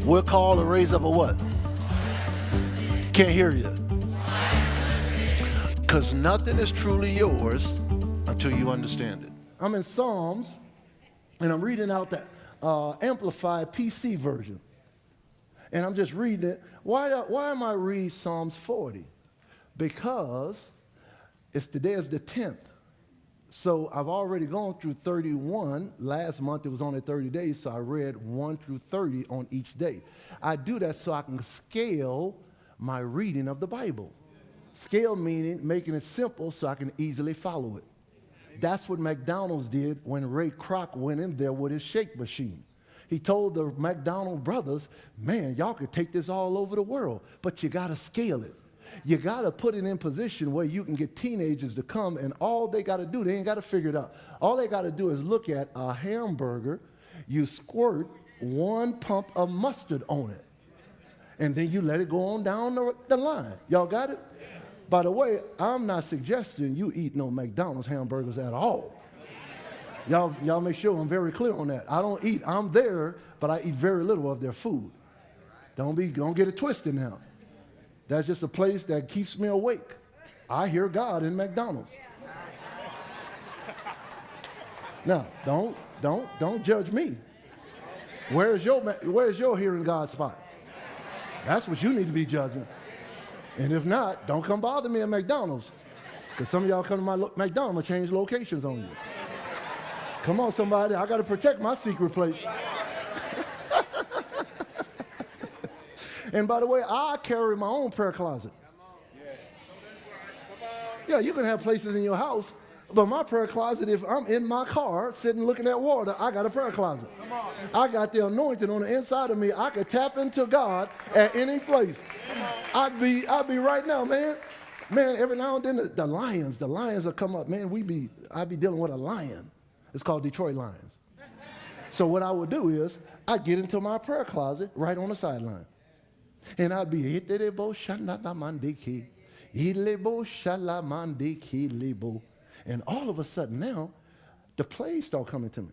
We're called to raise up a what? Can't hear you. Because nothing is truly yours until you understand it. I'm in Psalms, and I'm reading out that Amplified PC version. And I'm just reading it. Why am I reading Psalms 40? Because today is the 10th. So I've already gone through 31. Last month it was only 30 days, so I read 1 through 30 on each day. I do that so I can scale my reading of the Bible. Scale meaning making it simple so I can easily follow it. That's what McDonald's did when Ray Kroc went in there with his shake machine. He told the McDonald brothers, man, y'all could take this all over the world, but you got to scale it. You got to put it in position where you can get teenagers to come, and all they got to do, they ain't got to figure it out. All they got to do is look at a hamburger, you squirt 1 pump of mustard on it, and then you let it go on down the line. Y'all got it? By the way, I'm not suggesting you eat no McDonald's hamburgers at all. Y'all make sure I'm very clear on that. I'm there, but I eat very little of their food. Don't get it twisted now. That's just a place that keeps me awake. I hear God in McDonald's. Now, don't judge me. Where's your hearing God spot? That's what you need to be judging. And if not, don't come bother me at McDonald's. Because some of y'all come to my McDonald's, I'm going to change locations on you. Come on, somebody. I got to protect my secret place. And by the way, I carry my own prayer closet. Yeah, you can have places in your house, but my prayer closet, if I'm in my car sitting looking at water, I got a prayer closet. I got the anointing on the inside of me. I could tap into God at any place. I'd be right now, man. Man, every now and then the lions will come up. Man, I'd be dealing with a lion. It's called Detroit Lions. So what I would do is I'd get into my prayer closet right on the sideline. And I'd be, and all of a sudden now, the plays start coming to me.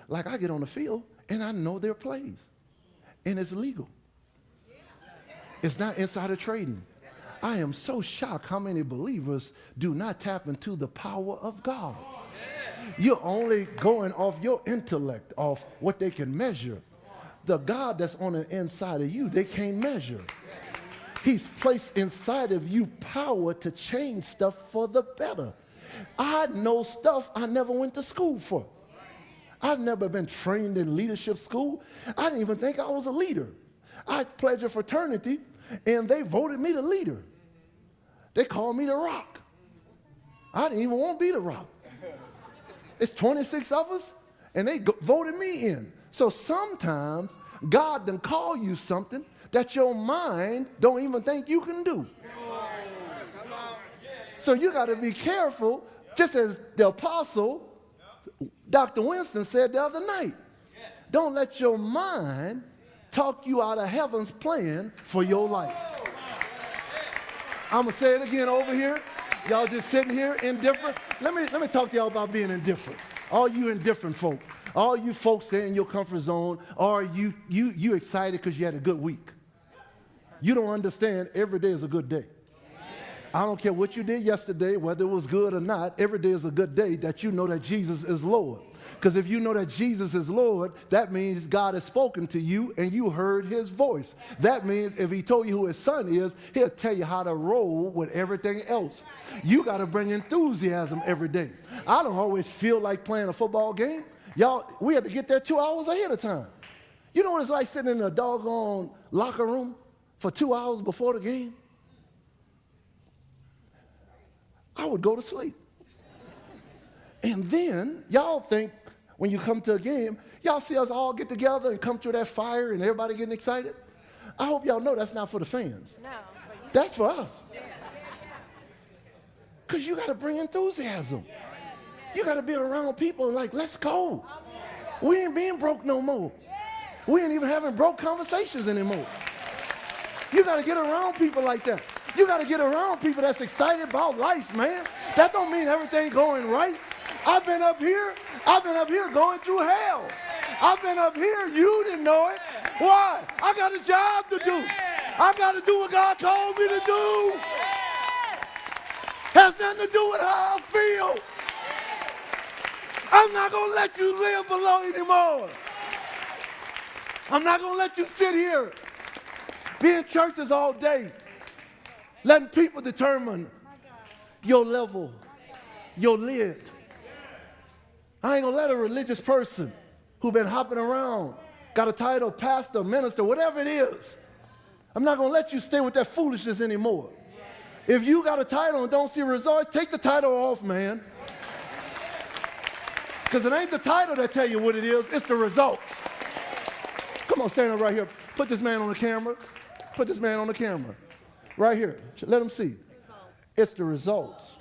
Like I get on the field and I know their plays. And it's legal. It's not insider trading. I am so shocked how many believers do not tap into the power of God. You're only going off your intellect, off what they can measure. The God that's on the inside of you, they can't measure. He's placed inside of you power to change stuff for the better. I know stuff I never went to school for. I've never been trained in leadership school. I didn't even think I was a leader. I pledged a fraternity, and they voted me the leader. They called me the Rock. I didn't even want to be the Rock. It's 26 of us, and they voted me in. So sometimes God done call you something that your mind don't even think you can do. So you got to be careful, just as the apostle, Dr. Winston said the other night. Don't let your mind talk you out of heaven's plan for your life. I'm going to say it again over here. Y'all just sitting here indifferent. Let me talk to y'all about being indifferent. All you indifferent folk. All you folks that are in your comfort zone, or you excited because you had a good week. You don't understand every day is a good day. I don't care what you did yesterday, whether it was good or not, every day is a good day that you know that Jesus is Lord. Because if you know that Jesus is Lord, that means God has spoken to you and you heard his voice. That means if he told you who his son is, he'll tell you how to roll with everything else. You got to bring enthusiasm every day. I don't always feel like playing a football game. Y'all, we had to get there 2 hours ahead of time. You know what it's like sitting in a doggone locker room for 2 hours before the game? I would go to sleep. And then y'all think when you come to a game, y'all see us all get together and come through that fire and everybody getting excited? I hope y'all know that's not for the fans. No. That's for us. Because you got to bring enthusiasm. You got to be around people and like, let's go. We ain't being broke no more. We ain't even having broke conversations anymore. You got to get around people like that. You got to get around people that's excited about life, man. That don't mean everything going right. I've been up here going through hell. I've been up here, you didn't know it. Why? I got a job to do. I got to do what God called me to do. Has nothing to do with how I feel. I'm not going to let you live below anymore. I'm not going to let you sit here, be in churches all day, letting people determine your level, your lid. I ain't going to let a religious person who been hopping around, got a title, pastor, minister, whatever it is, I'm not going to let you stay with that foolishness anymore. If you got a title and don't see results, take the title off, man. Because it ain't the title that tell you what it is, it's the results. Come on, stand up right here. Put this man on the camera. Put this man on the camera. Right here. Let him see. It's the results.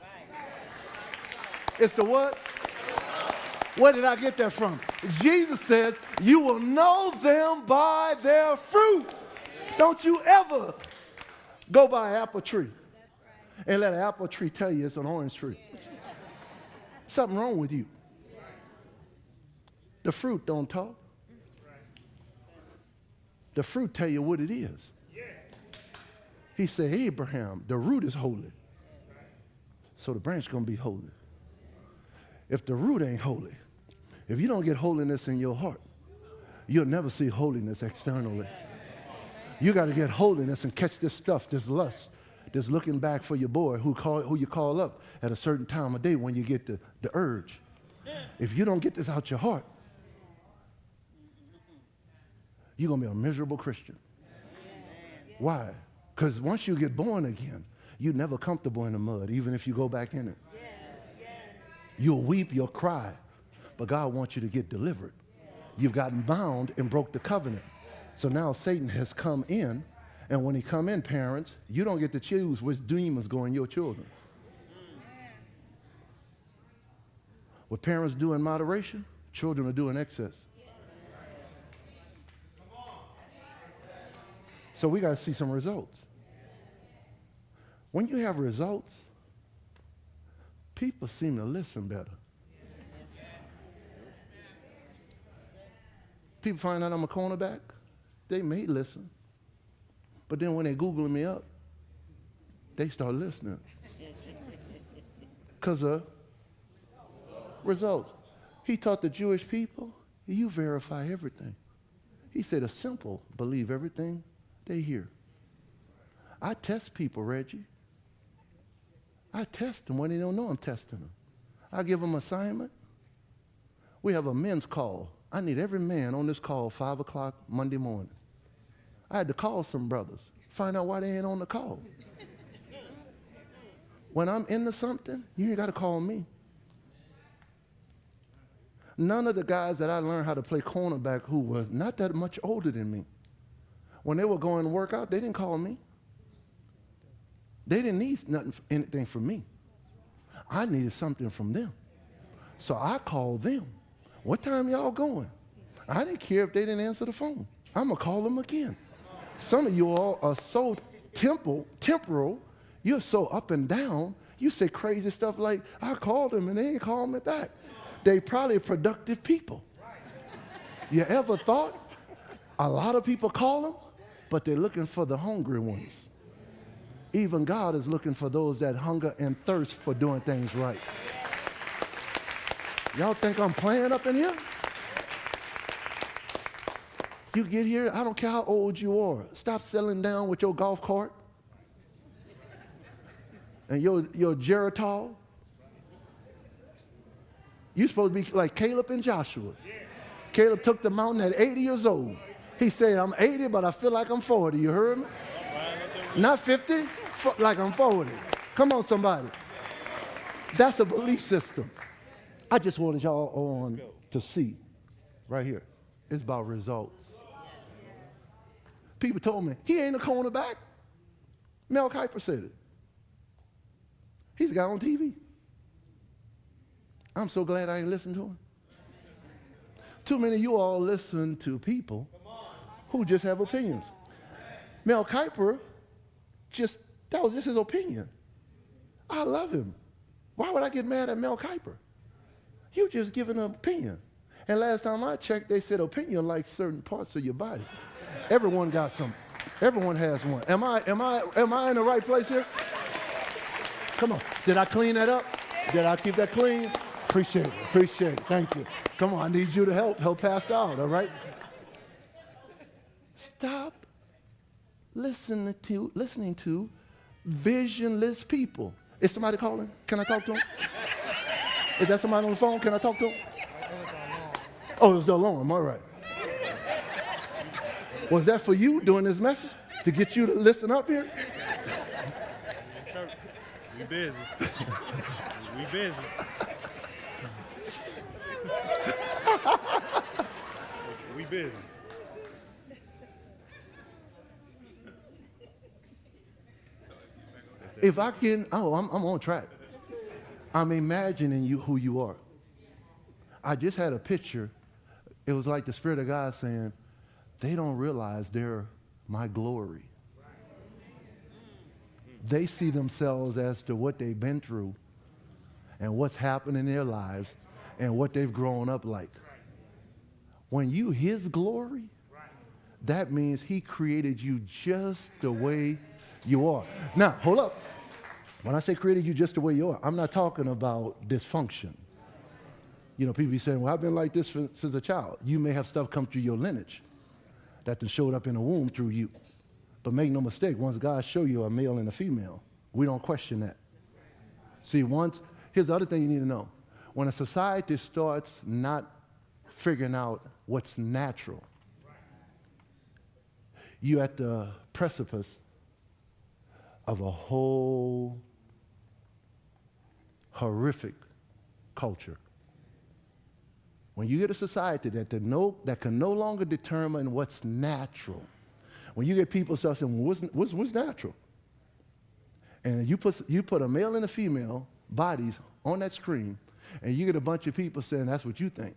It's the what? Where did I get that from? Jesus says, you will know them by their fruit. Don't you ever go by an apple tree and let an apple tree tell you it's an orange tree. Something wrong with you. The fruit don't talk. The fruit tell you what it is. He said, Abraham, the root is holy. So the branch is going to be holy. If the root ain't holy, if you don't get holiness in your heart, you'll never see holiness externally. You got to get holiness and catch this stuff, this lust, this looking back for your boy who you call up at a certain time of day when you get the urge. If you don't get this out your heart, you're going to be a miserable Christian. Why? Because once you get born again, you're never comfortable in the mud, even if you go back in it. You'll weep, you'll cry, but God wants you to get delivered. You've gotten bound and broke the covenant. So now Satan has come in, and when he come in, parents, you don't get to choose which demons go in your children. What parents do in moderation, children will do in excess. So we got to see some results. When you have results, people seem to listen better. People find out I'm a cornerback, they may listen. But then when they Googling me up, they start listening. Because of results. He taught the Jewish people, you verify everything. He said the simple believe everything they hear. I test people, Reggie. I test them when they don't know I'm testing them. I give them assignment. We have a men's call. I need every man on this call 5 o'clock Monday mornings. I had to call some brothers, find out why they ain't on the call. When I'm into something, you ain't got to call me. None of the guys that I learned how to play cornerback who were not that much older than me, when they were going to work out, they didn't call me. They didn't need anything from me. I needed something from them. So I called them. What time y'all going? I didn't care if they didn't answer the phone. I'm going to call them again. Some of you all are so temporal. You're so up and down. You say crazy stuff like, I called them and they ain't called me back. They probably productive people. You ever thought a lot of people call them, but they're looking for the hungry ones? Even God is looking for those that hunger and thirst for doing things right. Y'all think I'm playing up in here? You get here, I don't care how old you are. Stop settling down with your golf cart and your Geritol. You're supposed to be like Caleb and Joshua. Caleb took the mountain at 80 years old. He said, I'm 80, but I feel like I'm 40. You heard me? Not 50, like I'm 40. Come on, somebody. That's a belief system. I just wanted y'all on to see right here. It's about results. People told me, he ain't a cornerback. Mel Kiper said it. He's a guy on TV. I'm so glad I ain't listened to him. Too many of you all listen to people who just have opinions. Mel Kiper, that was just his opinion. I love him. Why would I get mad at Mel Kiper? You just giving an opinion. And last time I checked, they said opinion likes certain parts of your body. Everyone got some. Everyone has one. Am I in the right place here? Come on. Did I clean that up? Did I keep that clean? Appreciate it. Thank you. Come on, I need you to help Pastor out, all right? Stop listening to visionless people. Is somebody calling? Can I talk to him? Is that somebody on the phone? Can I talk to him? Oh, it was the alarm. All right. Was that for you doing this message? To get you to listen up here? We busy. We busy. We busy. If I can, I'm on track. I'm imagining who you are. I just had a picture. It was like the Spirit of God saying, they don't realize they're my glory. They see themselves as to what they've been through and what's happened in their lives and what they've grown up like. When you His glory, that means He created you just the way you are. Now, hold up. When I say created you just the way you are, I'm not talking about dysfunction. You know, people be saying, well, I've been like this since a child. You may have stuff come through your lineage that showed up in the womb through you. But make no mistake, once God show you a male and a female, we don't question that. See, here's the other thing you need to know. When a society starts not figuring out what's natural, you're at the precipice of a whole horrific culture. When you get a society that can no longer determine what's natural, when you get people start saying, well, what's natural? And you put a male and a female bodies on that screen, and you get a bunch of people saying that's what you think,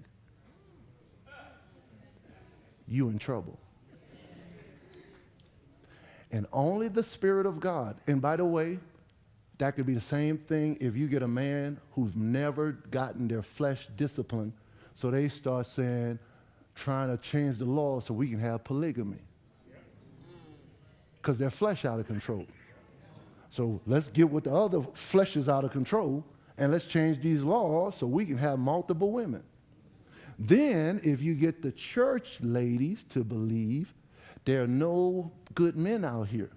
you in trouble. And only the Spirit of God, and by the way, that could be the same thing if you get a man who's never gotten their flesh disciplined, so they start trying to change the law so we can have polygamy. Because their flesh out of control. So let's get what the other flesh is out of control, and let's change these laws so we can have multiple women. Then, if you get the church ladies to believe there are no good men out here.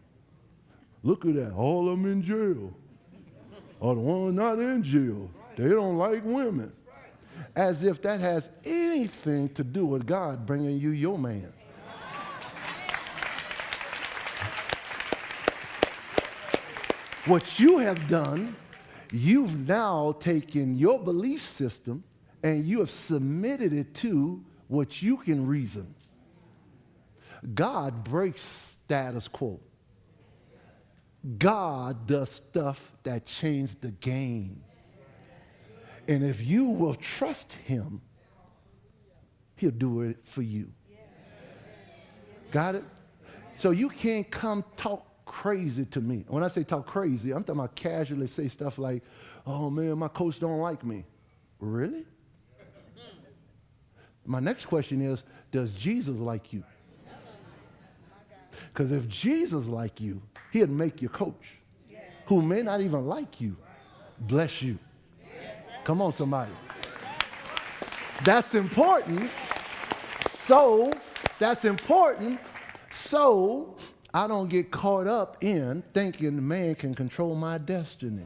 Look at that, all of them in jail. Or the ones not in jail, they don't like women. As if that has anything to do with God bringing you your man. What you have done, you've now taken your belief system and you have submitted it to what you can reason. God breaks status quo. God does stuff that changes the game. And if you will trust Him, He'll do it for you. Got it? So you can't come talk crazy to me. When I say talk crazy, I'm talking about casually say stuff like, oh man, my coach don't like me. Really? My next question is, does Jesus like you? Because if Jesus liked you, He'd make your coach, who may not even like you, bless you. Come on, somebody. That's important. So I don't get caught up in thinking man can control my destiny.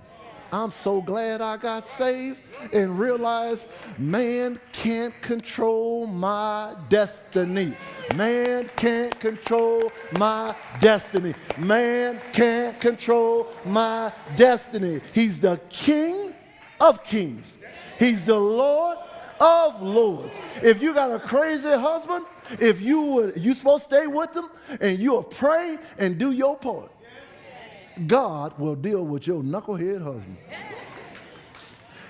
I'm so glad I got saved and realized man can't control my destiny. Man can't control my destiny. Man can't control my destiny. He's the King of kings. He's the Lord of lords. If you got a crazy husband, if you supposed to stay with them and you'll pray and do your part, God will deal with your knucklehead husband.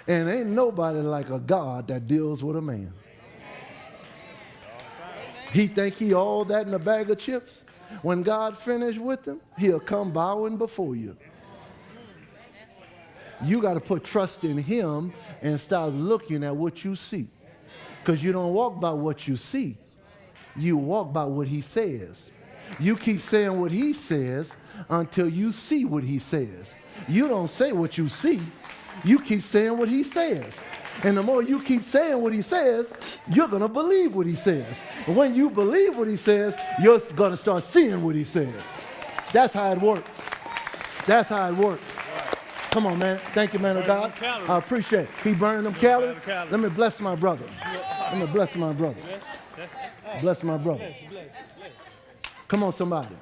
And ain't nobody like a God that deals with a man. He think he all that in a bag of chips. When God finished with him, He'll come bowing before you. You got to put trust in Him and start looking at what you see. Because you don't walk by what you see. You walk by what he says. You keep saying what he says until you see what he says. You don't say what you see. You keep saying what he says. And the more you keep saying what he says, you're going to believe what he says. And when you believe what he says, you're going to start seeing what he said. That's how it works. That's how it works. Come on, man. Thank you, man of God. I appreciate it. He burning them calories. Let me bless my brother. Let me bless my brother. Bless my brother. Come on, somebody.